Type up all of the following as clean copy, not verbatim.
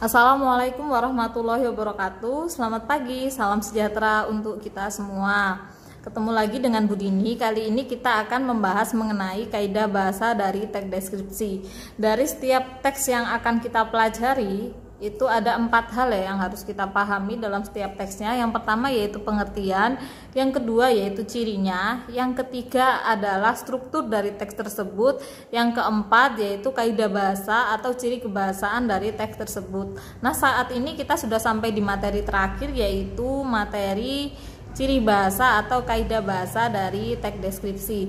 Assalamualaikum warahmatullahi wabarakatuh. Selamat pagi, salam sejahtera untuk kita semua. Ketemu lagi dengan Bu Dini. Kali ini kita akan membahas mengenai kaidah bahasa dari teks deskripsi. Dari setiap teks yang akan kita pelajari, itu ada 4 hal ya yang harus kita pahami dalam setiap teksnya. Yang pertama yaitu pengertian, yang kedua yaitu cirinya, yang ketiga adalah struktur dari teks tersebut, yang keempat yaitu kaidah bahasa atau ciri kebahasaan dari teks tersebut. Nah, saat ini kita sudah sampai di materi terakhir, yaitu materi ciri bahasa atau kaidah bahasa dari teks deskripsi.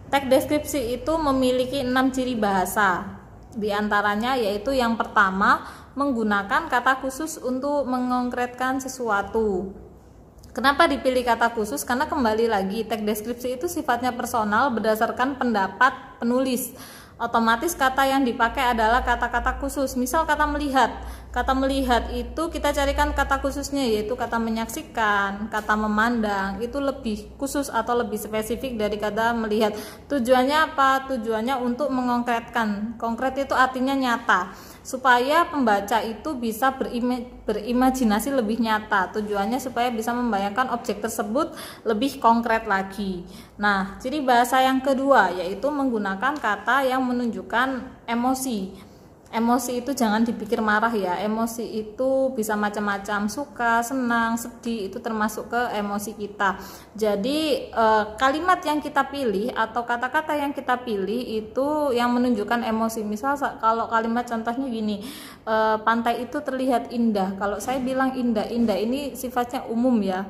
Teks deskripsi itu memiliki 6 ciri bahasa. Di antaranya yaitu yang pertama, menggunakan kata khusus untuk mengkonkretkan sesuatu. Kenapa dipilih kata khusus? Karena kembali lagi teks deskripsi itu sifatnya personal berdasarkan pendapat penulis. Otomatis kata yang dipakai adalah kata-kata khusus. Misal kata melihat. Kata melihat itu kita carikan kata khususnya, yaitu kata menyaksikan, kata memandang. Itu lebih khusus atau lebih spesifik dari kata melihat. Tujuannya apa? Tujuannya untuk mengkonkretkan. Konkret itu artinya nyata, supaya pembaca itu bisa berimajinasi lebih nyata. Tujuannya supaya bisa membayangkan objek tersebut lebih konkret lagi. Nah, ciri bahasa yang kedua yaitu menggunakan kata yang menunjukkan emosi. Emosi itu jangan dipikir marah ya. Emosi itu bisa macam-macam, suka, senang, sedih, itu termasuk ke emosi kita. Jadi kalimat yang kita pilih atau kata-kata yang kita pilih itu yang menunjukkan emosi. Misal kalau kalimat contohnya gini, pantai itu terlihat indah. Kalau saya bilang indah ini sifatnya umum ya.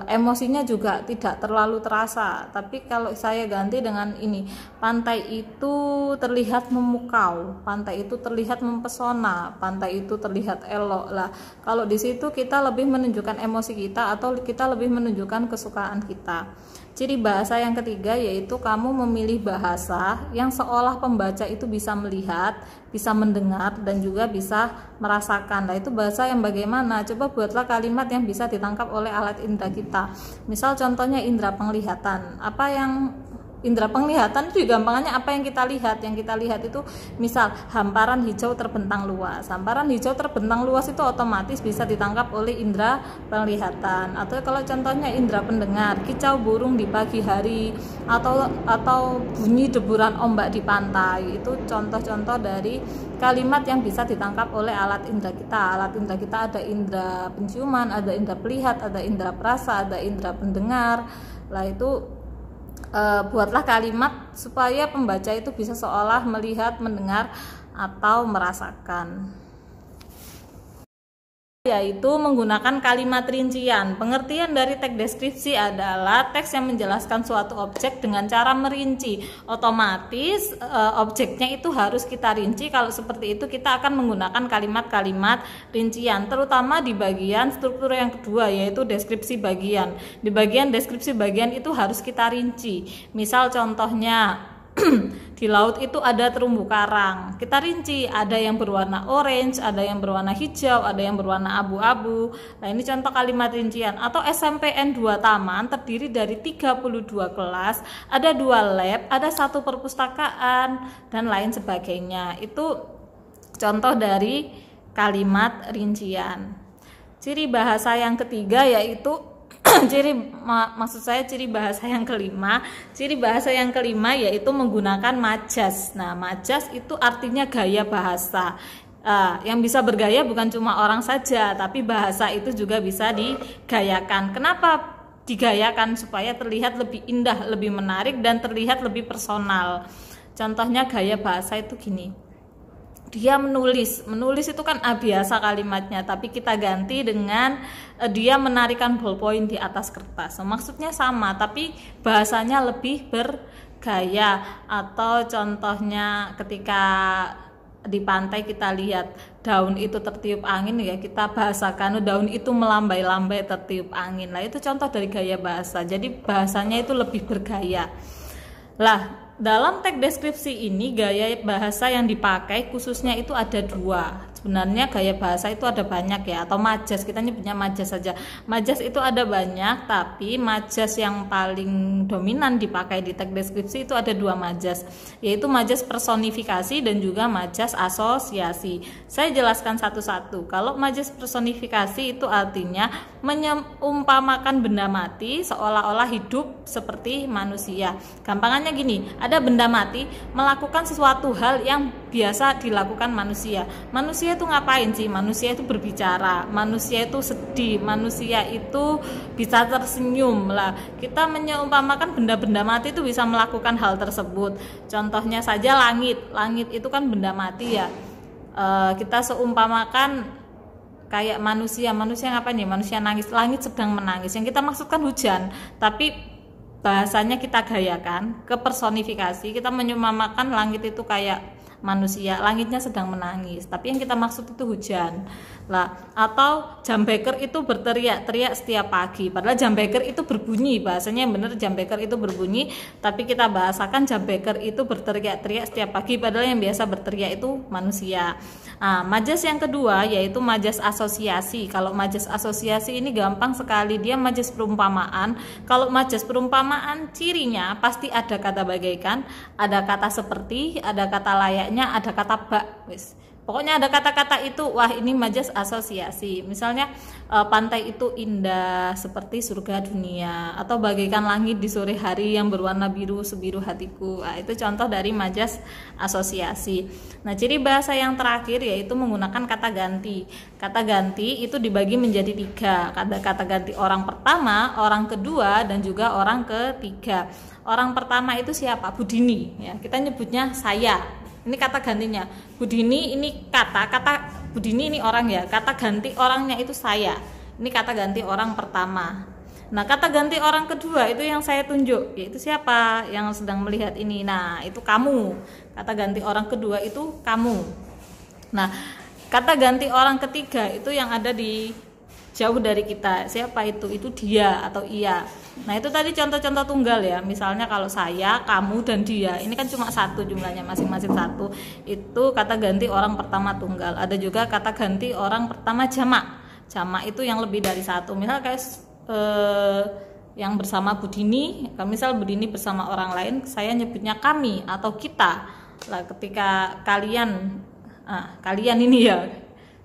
Emosinya juga tidak terlalu terasa. Tapi kalau saya ganti dengan ini, pantai itu terlihat memukau, pantai itu terlihat mempesona, pantai itu terlihat elok. Lah, kalau di situ kita lebih menunjukkan emosi kita atau kita lebih menunjukkan kesukaan kita. Ciri bahasa yang ketiga yaitu kamu memilih bahasa yang seolah pembaca itu bisa melihat, bisa mendengar, dan juga bisa merasakan. Nah, itu bahasa yang bagaimana? Coba buatlah kalimat yang bisa ditangkap oleh alat indera kita. Misal contohnya indera penglihatan. Apa yang indera penglihatan itu gampangannya apa yang kita lihat? Yang kita lihat itu misal hamparan hijau terbentang luas. Hamparan hijau terbentang luas itu otomatis bisa ditangkap oleh indera penglihatan. Atau kalau contohnya indera pendengar, kicau burung di pagi hari atau bunyi deburan ombak di pantai. Itu contoh-contoh dari kalimat yang bisa ditangkap oleh alat indera kita. Alat indera kita ada indera penciuman, ada indera pelihat, ada indera perasa, ada indera pendengar. Lah itu buatlah kalimat supaya pembaca itu bisa seolah melihat, mendengar, atau merasakan. Yaitu menggunakan kalimat rincian. Pengertian dari teks deskripsi adalah teks yang menjelaskan suatu objek dengan cara merinci. Otomatis objeknya itu harus kita rinci. Kalau seperti itu kita akan menggunakan kalimat-kalimat rincian, terutama di bagian struktur yang kedua yaitu deskripsi bagian. Di bagian deskripsi bagian itu harus kita rinci. Misal contohnya di laut itu ada terumbu karang. Kita rinci, ada yang berwarna orange, ada yang berwarna hijau, ada yang berwarna abu-abu. Nah, ini contoh kalimat rincian. Atau SMPN 2 Taman terdiri dari 32 kelas, ada 2 lab, ada 1 perpustakaan, dan lain sebagainya. Itu contoh dari kalimat rincian. Ciri bahasa yang ketiga yaitu ciri bahasa yang kelima. Ciri bahasa yang kelima yaitu menggunakan majas. Nah, majas itu artinya gaya bahasa. Yang bisa bergaya bukan cuma orang saja, tapi bahasa itu juga bisa digayakan. Kenapa digayakan? Supaya terlihat lebih indah, lebih menarik, dan terlihat lebih personal. Contohnya gaya bahasa itu gini. Dia menulis itu kan biasa kalimatnya, tapi kita ganti dengan dia menarikan ballpoint di atas kertas. Maksudnya sama, tapi bahasanya lebih bergaya. Atau contohnya ketika di pantai kita lihat daun itu tertiup angin, ya kita bahasakan daun itu melambai-lambai tertiup angin. Lah itu contoh dari gaya bahasa. Jadi bahasanya itu lebih bergaya. Lah, dalam teks deskripsi ini gaya bahasa yang dipakai khususnya itu ada dua. Sebenarnya gaya bahasa itu ada banyak ya, atau majas, kita nyebutnya majas saja. Majas itu ada banyak, tapi majas yang paling dominan dipakai di teks deskripsi itu ada dua majas, yaitu majas personifikasi dan juga majas asosiasi. Saya jelaskan satu-satu. Kalau majas personifikasi itu artinya menyeumpamakan benda mati seolah-olah hidup seperti manusia. Gampangannya gini, ada benda mati melakukan sesuatu hal yang biasa dilakukan manusia. Manusia itu ngapain sih? Manusia itu berbicara, manusia itu sedih, manusia itu bisa tersenyum lah. Kita menyeumpamakan benda-benda mati itu bisa melakukan hal tersebut. Contohnya saja langit itu kan benda mati ya. Kita seumpamakan kayak manusia ngapain nih? Manusia nangis, langit sedang menangis. Yang kita maksudkan hujan, tapi bahasanya kita gayakan ke personifikasi. Kita menyeumpamakan langit itu kayak manusia, langitnya sedang menangis, tapi yang kita maksud itu hujan lah. Atau jam beker itu berteriak-teriak setiap pagi, padahal jam beker itu berbunyi, bahasanya yang benar jam beker itu berbunyi, tapi kita bahasakan jam beker itu berteriak-teriak setiap pagi, padahal yang biasa berteriak itu manusia. Nah, majas yang kedua yaitu majas asosiasi. Kalau majas asosiasi ini gampang sekali, dia majas perumpamaan. Kalau majas perumpamaan cirinya pasti ada kata bagaikan, ada kata seperti, ada kata layaknya, ada kata bak, wis. Pokoknya ada kata-kata itu, wah ini majas asosiasi. Misalnya pantai itu indah seperti surga dunia, atau bagaikan langit di sore hari yang berwarna biru sebiru hatiku. Nah, itu contoh dari majas asosiasi. Nah, ciri bahasa yang terakhir yaitu menggunakan kata ganti. Kata ganti itu dibagi menjadi tiga. Kata ganti orang pertama, orang kedua, dan juga orang ketiga. Orang pertama itu siapa? Budini ya. Kita nyebutnya saya. Ini kata gantinya. Budini ini kata Budini ini orang ya. Kata ganti orangnya itu saya. Ini kata ganti orang pertama. Nah, kata ganti orang kedua itu yang saya tunjuk, yaitu siapa yang sedang melihat ini. Nah, itu kamu. Kata ganti orang kedua itu kamu. Nah, kata ganti orang ketiga itu yang ada di jauh dari kita. Siapa itu? Itu dia atau ia. Nah, itu tadi contoh-contoh tunggal ya. Misalnya kalau saya, kamu, dan dia. Ini kan cuma satu jumlahnya, masing-masing satu. Itu kata ganti orang pertama tunggal. Ada juga kata ganti orang pertama jamak. Jamak itu yang lebih dari satu. Misal kayak yang bersama Budini. Misal Budini bersama orang lain, saya nyebutnya kami atau kita. Lah, ketika kalian ini ya,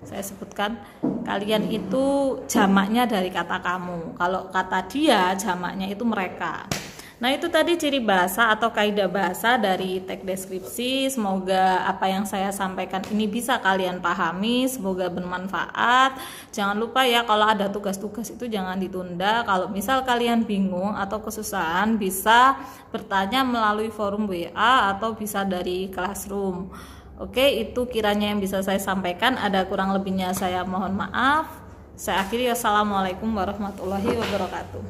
saya sebutkan kalian itu jamaknya dari kata kamu. Kalau kata dia jamaknya itu mereka. Nah, itu tadi ciri bahasa atau kaidah bahasa dari teks deskripsi. Semoga apa yang saya sampaikan ini bisa kalian pahami, semoga bermanfaat. Jangan lupa ya, kalau ada tugas-tugas itu jangan ditunda. Kalau misal kalian bingung atau kesusahan, bisa bertanya melalui forum WA atau bisa dari Classroom. Oke, itu kiranya yang bisa saya sampaikan. Ada kurang lebihnya saya mohon maaf. Saya akhiri. Wassalamualaikum warahmatullahi wabarakatuh.